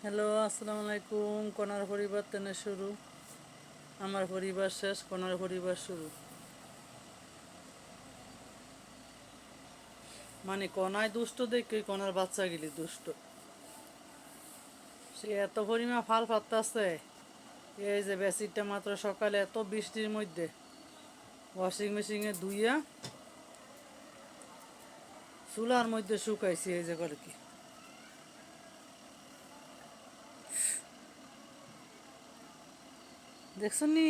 Hello, আসসালামু আলাইকুম। কনার পরিবার তেনে শুরু, আমার পরিবার শেষ, কনার পরিবার শুরু। মানে কনায় দুষ্ট দেখে কনার বাচ্চা গেলি দুষ্ট। সে এত পরিমাণ ফাল পাত্তাছে। এই যে বেসিকটা মাত্র সকালে এত বৃষ্টির মধ্যে ওয়াশিং মেশিনে ধুইয়া চুলার মধ্যে শুকাইছি। এই যে করে কি দেখছো নি?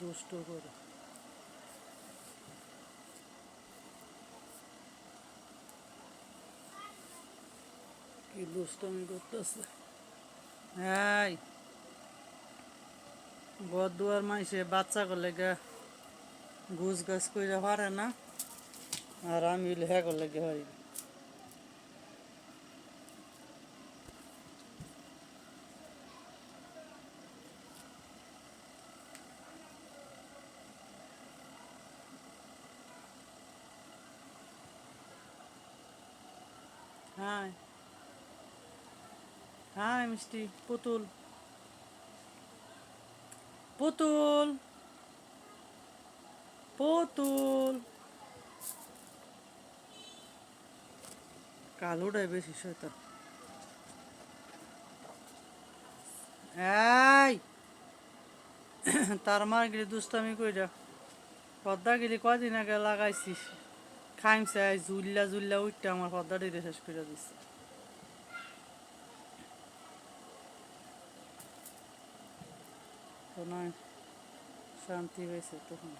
দুষ্ট করে কি দুষ্টমি করতেছে। হ্যাঁ, ঘর দুয়ার মাইসে বাচ্চা করলে গা গুছ গাছ কইরা পারে না, আর আমি হ্যাঁ করলে গে হয়। হ্যাঁ হ্যাঁ, মিষ্টি পুতুল পুতুল পুতুল কালোটাই বেশি শয়তান। এই তার মার গিয়ে দুষ্টামি কইরা পদ্মা গিলি কদিন আগে লাগাইছিস, খাইমছে জুল্লা জুল্লা উঠতে আমার পদ্মাটি শেষ করে দিচ্ছে। তো নয়, শান্তি হয়েছে তখন।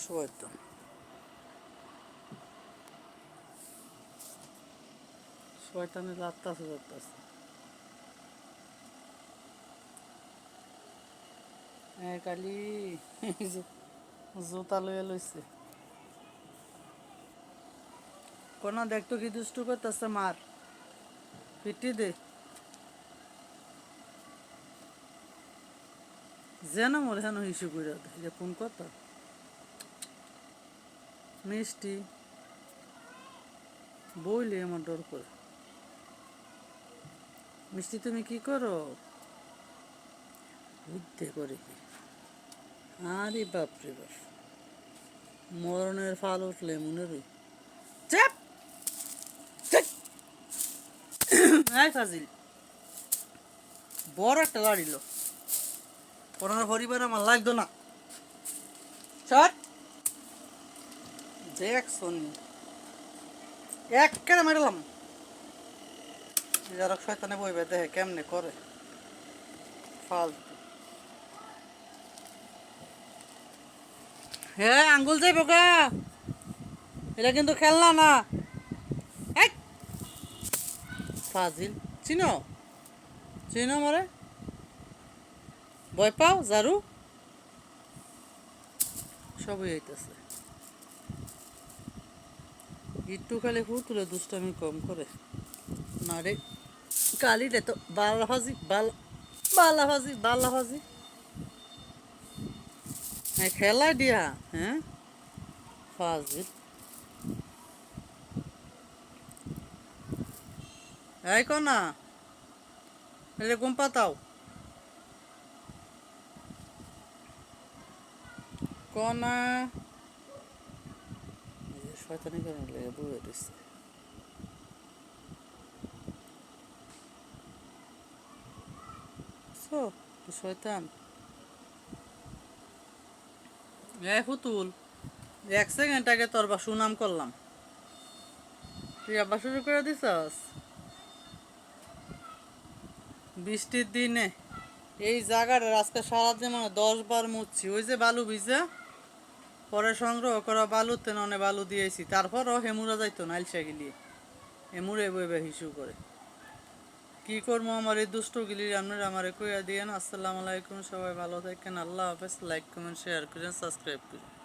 শয়তান শয়তানের লাত্তাছে যাত্তাছে। কালি জুতা লইয়া লইছে। কোনা দেখতো কি দুষ্টু করতেছে, মার পিটি দে যেন মোর হেন হিসু করে দে। যে কোন কথা মিষ্টি বইলে আমার ডর করে। মিষ্টি তুমি কি করো? বুদ্ধে করে কি? আরে বাপরে বাপ, মরণের ফাল উঠলে মনে রই। চাপ ফাজিল বড় একটা লাড়িল। করোনার পরিবার আমার লাগতো না। চট দেখছন এক কেন মারলাম। যারা শয়তানে বইবে দেখে কেমনে করে ফালতু। হ্যাঁ, আঙ্গুল যাই বোকা, এটা কিন্তু খেলনা না। ফাজিল চিনো চিনো মরে ভয় পাও জারু সবই হইতেছে। একটু খালি তুলে দুষ্টামি কম করে না রে। কালি রে তো বালা ভাজি বালা বালা ভাজি বালা ভাজি। হ্যাঁ খেলা দিয়া। হ্যাঁ ফাজিল। এই কনা এটা ঘুম পাতাও কনা। শয়তানি করে লেগে বয়ে দিচ্ছে। শয়তান এ পুতুল, এক সেকেন্ড আগে তোর বা সুনাম করলাম, তুই আবার শুরু করে দিছস। বৃষ্টির দিনে এই জায়গাটা আজকে সারাদিন মানে 10 বার মুছছি। ওই যে বালু ভিজা পরে সংগ্রহ করা বালুতে অনেক বালু দিয়েছি, তারপরও হেমুরা যাইতো না আলসা গিলিয়ে হেমুরে বইবে হিসু করে। কি করবো আমার এই দুষ্টগুলি আপনারা আমারে কইয়া দিয়েন। আসসালামু আলাইকুম, সবাই ভালো থাকেন, আল্লাহ হাফেজ। লাইক কমেন্ট শেয়ার করেন, সাবস্ক্রাইব করেন।